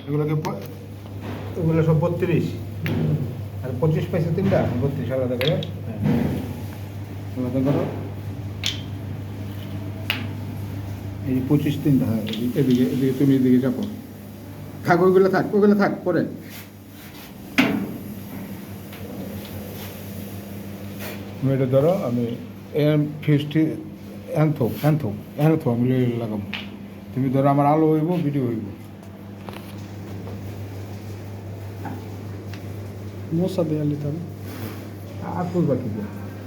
এগুলোকে এগুলো সব 32 আর 25 পয়সা তিনটা 32 আলাদা করে। হ্যাঁ আলাদা করো। এই 25 তিনটা। হ্যাঁ এদিকে এদিকে তুমি এদিকে চাপো। থাক ওইগুলো থাক পরে। তুমি এটা ধরো আমি ফিউজটি অ্যান্থো আমি লাগাবো। তুমি ধরো আমার আলো হইব ভিডিও হইব। মশা দেওয়া নিতাম আর করবা কি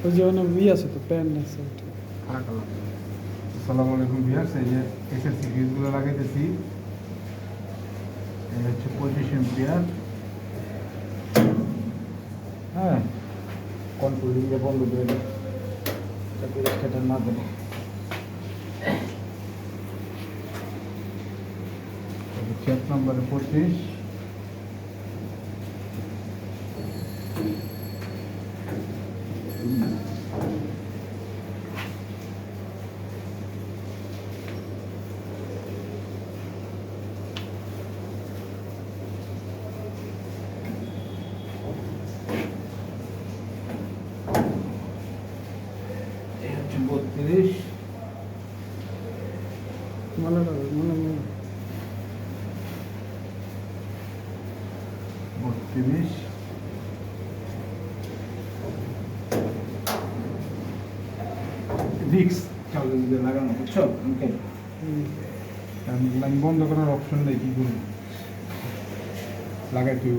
ওই যে অনেক আছে তো প্যান্ট আছে আসসালামু আলাইকুম ভিউয়ার্স, এই যে এসএসসি ফিউজগুলো লাগাইতেছি। এই হচ্ছে 25 এম্পিয়ার। হ্যাঁ কন্ট্রোলিং দিয়ে বন্ধ করে দেয় যাতে স্টার্টার না দেবে। চেক নম্বরে 25। এই হচ্ছে 32। মনে 32 রিক্স চালু দিয়ে লাগানো, বুঝছো? ওকে লাইন বন্ধ করার অপশন নেই, কি করবো লাগাই তুই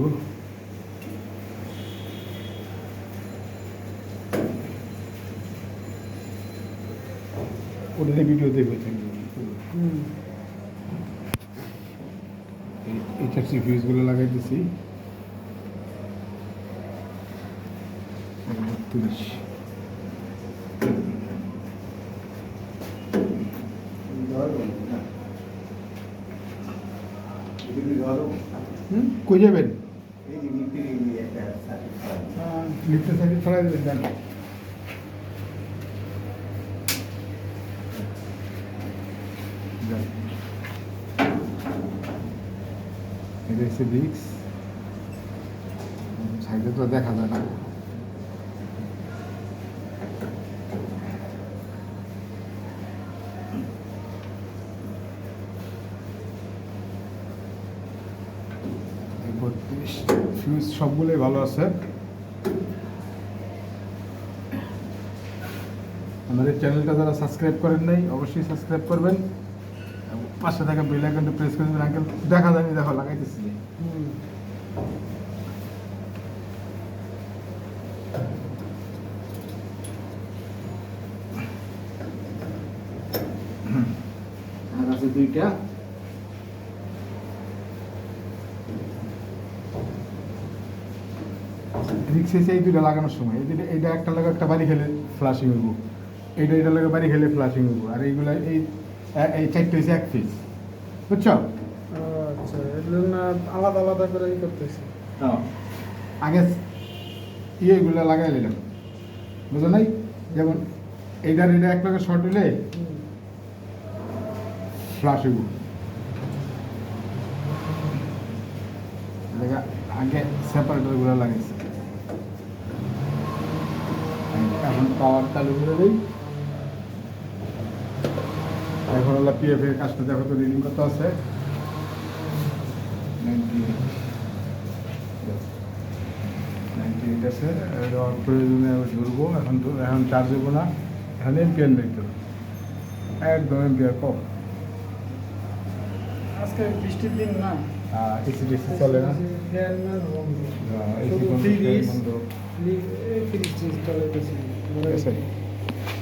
ওটা ভিডিও দেখবে। এইচএফসি ফিউজগুলো লাগাইতেছি। 32 কই যাবেন? লিফটের সাইডে ছড়াই দেবেন জান। এটা হচ্ছে ডিক্স, সাইডে তো দেখা যায় না। ফিউজ সবগুলোই ভালো আছে। আমাদের চ্যানেলটা যারা সাবস্ক্রাইব করেন নাই অবশ্যই সাবস্ক্রাইব করবেন, পাশে থাকা বেল আইকনটা প্রেস করে দেবেন। আঙ্কেল দেখা যায়নি, দেখো লাগাইতেছি। আর আছে দুইটা। রিক্স এসে এই দুটো লাগানোর সময় এইটা একটা লাগা একটা বাড়ি খেলে ফ্লাশিং হইব, এইটা লাগা বাড়ি খেলে ফ্লাশিং হইব। আর এইগুলা এই চারটে হচ্ছে এক পিস, বুঝছো? আচ্ছা এর জন্য আলাদা আলাদা করে করতেছি। আগে এইগুলো লাগাই নিলাম, বুঝো নাই? যেমন এইটা এক লাগা শর্ট হইলে ফ্লাশ হইব। আগে সেপারেটরগুলো লাগাইছে, এখন পাওয়ার চালু করে দিই। এখন হলো পিএফ এর কাজটা দেখো তো রিডিং কত আছে। 98 আছে। প্রয়োজনে ধরবো। এখন চার্জ হবো না, এখন এমপিআর নেই তো, একদম এমপিআর কম। আজকে বৃষ্টির দিন না, এসি টেসি চলে না,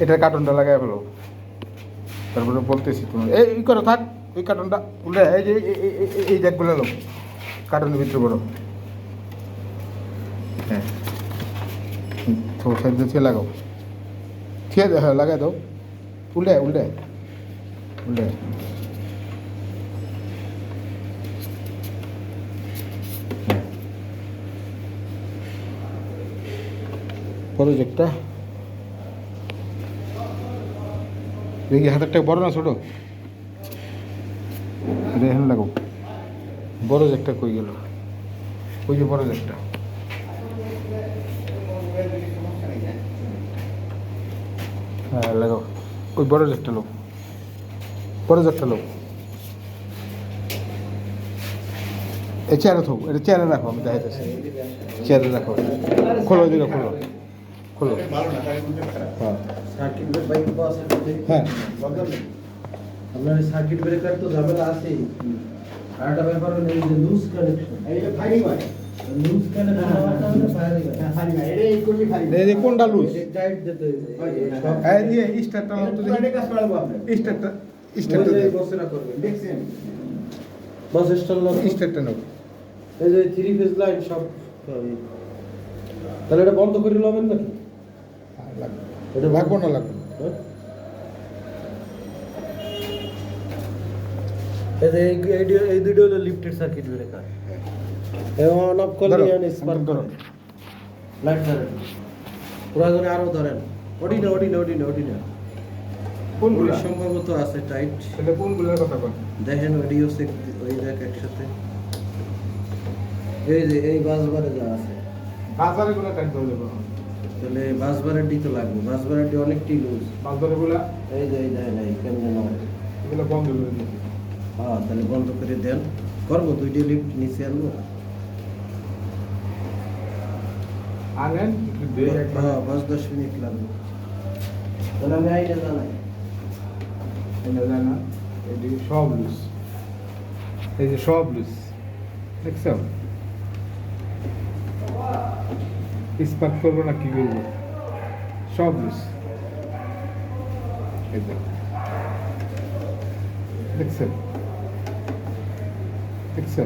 এটার কার্টনটা লাগাই ফেলো। তারপরে বলতেছি তোমার এই করো থাক, ওই কার্টনটা উল্টে এই যে এই জ্যাকগুলো লো কার্টনের ভিতরে করো। হ্যাঁ সাইড দিয়ে লাগাও, ঠিক আছে? হ্যাঁ লাগাই দাও, উল্টে প্রজেক্টটা দেখি হাতেরটা বড় না ছোটো, এটা এখানে লাগাও। বড় জ্যাকটা কই গেল? ওই যে বড় জ্যাকটা। হ্যাঁ লাগাও, ওই বড় জ্যাকটা লো, বড় জ্যাকটা লো। এই চেয়ারে থাকো, এটা চেয়ারে রাখো, আমি দেখাইতেছি। চেয়ারে রাখো, খোলো দিকে, খোলো খোলো। হ্যাঁ সার্কিট ব্রেকার তো আছে হ্যাঁ আপনার সার্কিট ব্রেকার তো ঝামেলা আছে। আর একটা ব্যাপার হলো এই যে লুজ কানেকশন, এইটা ফায়ারিং হয়, লুজ কানেকশন হওয়াটা হলো ফায়ারিং হয়। হ্যাঁ ফায়ারিং হয়, এটা এই করবি ফায়ারিং। এই যে কোনটা লুজ? টাইট দিতে সব এই দিয়ে স্টারটা লাও তো এটা কাজ করাবো আপনি, স্টারটা, ওই স্টারটা যে দে, বসেরা করবে দেখছেন? বাস স্ট্যান্ড লাগানো। স্টারটা নাও। এই যে 3 ফেজ লাইন সব তাহলে এটা বন্ধ করে লবেন নাকি? এটা লাগবো না, লাগবে না। হ্যাঁ? এই যে এই দুটো হলো লিফটেড সার্কিট ব্রেকার। এবং অন অফ করলে ধরো, মানে স্পার্ক ধরো। করে লাইট ধরেন, প্রয়োজনে আরো ধরেন। ওডি না কোনগুলা? সম্ভবত আছে টাইট। তাহলে কোনগুলার কথা বল? দেখেন অডিও চেক, ওই দেখ একসাথে এই যে এই বাসবারে যা আছে, বাজারে গুলা টাইট ধরে দেবো। তাহলে বাসবারের ডি তো লাগবে। বাসবারের ডি অনেকটি লুজ। বাজারে গুলা এই যে এই দেখেন এই কেমনে নয়। এগুলো বন্ধ করে দিয়েছি। হ্যাঁ তাহলে বন্ধ করে দেন। করবো 2টি লিফট নিচে আনবো। আনেন দুই একবার। হ্যাঁ 5-10 মিনিট লাগবে। তাহলে আমি আইডিয়া জানাই। এটা যায় না, এটি সব লুজ, এই যে সব লুজ, দেখছো? স্পার্ক করবো না কি করবো, সব লুজ। এই যে দেখছো, দেখছো?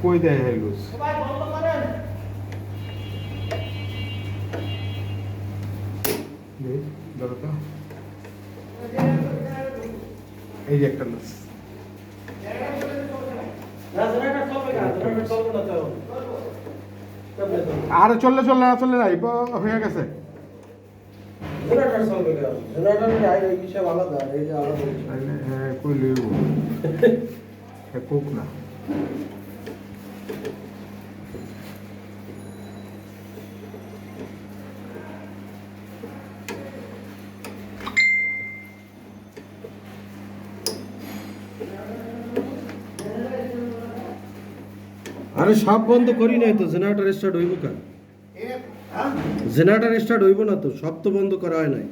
কই দেয় হ্যাঁ লুজ? ধরো তো, এই যে একটা লুজ। আর চললে চললে না চললে নাই, হয়ে গেছে। হ্যাঁ কই লইব, কোক না। আরে সব বন্ধ করি নাই তো, জেনারেটর স্টার্ট হইব কেন? জেনারেটর স্টার্ট হইব না তো, সব তো বন্ধ করা হয় নাই।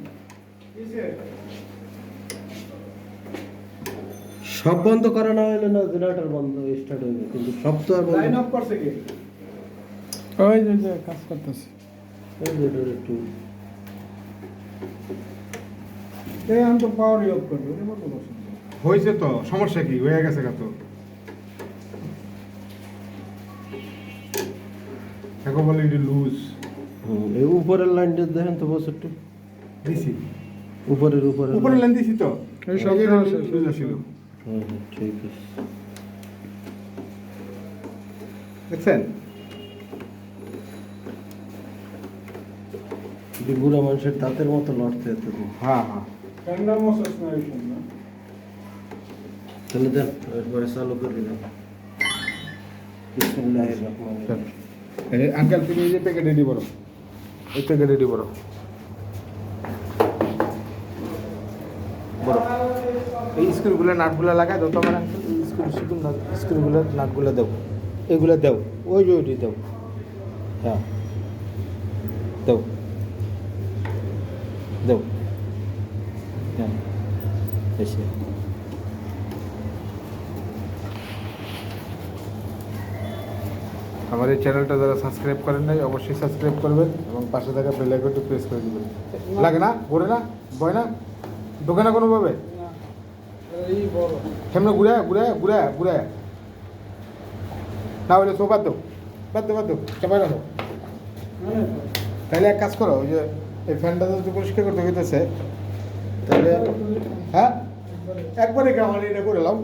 সব বন্ধ করা না হলে না জেনারেটর বন্ধ স্টার্ট হইবে, কিন্তু সব তো আর বন্ধ। লাইন অফ করছে কি? ওই যে কাজ করতেছি। এই যে এটা একটু এই আমি তো পাওয়ার অফ করবো, এটা বন্ধ করছে। হয়েছে তো, সমস্যা কি? হয়ে গেছে কত? এখন বলে এটি লুজ এই উপরের লাইনটা দেখেন তো বস একটু, দিছি, উপরের উপরে লাইন দিছি তো, এই সব লুজ আসিল, ঠিক আছে। দেখছেন? এটি বুড়া মানুষের দাঁতের মতো লড়তে এতদিন। হ্যাঁ হ্যাঁ, ঠান্ডা মশাস না এই না। তাহলে দেন, এরপরে চালু করে দিলাম। বিসমিল্লাহির রহমানির রহিম। এই আঙ্কেল তুমি এই যে প্যাকেট রেডি করো, এই প্যাকেট রেডি করো, বড় এই স্ক্রুগুলো নাটগুলো লাগাই দাও তোমার আঙ্কেল। স্ক্রুগুলো নাটগুলো দাও, এগুলো দাও, ওই যে ওইটি দাও, হ্যাঁ দাও দাও, হ্যাঁ এসে আমার এই চ্যানেলটা যারা সাবস্ক্রাইব করেন নাই অবশ্যই সাবস্ক্রাইব করবেন এবং পাশে থাকা বেল আইকনটি প্রেস করে দিবেন। লাগে না, ঘুরে না, বয় না, ঢোকে না কোনোভাবে, এই বড় কেমন ঘুরে ঘুরে ঘুরে ঘুরে না হলে তো বাদ দাও, বাদ দাও, বাদ দাও, চাপাই রাখো। তাহলে এক কাজ করো, ওই যে এই ফ্যানটা যদি পরিষ্কার করতে হইতেছে তাহলে, হ্যাঁ একবারে কেমন এটা করে লাও।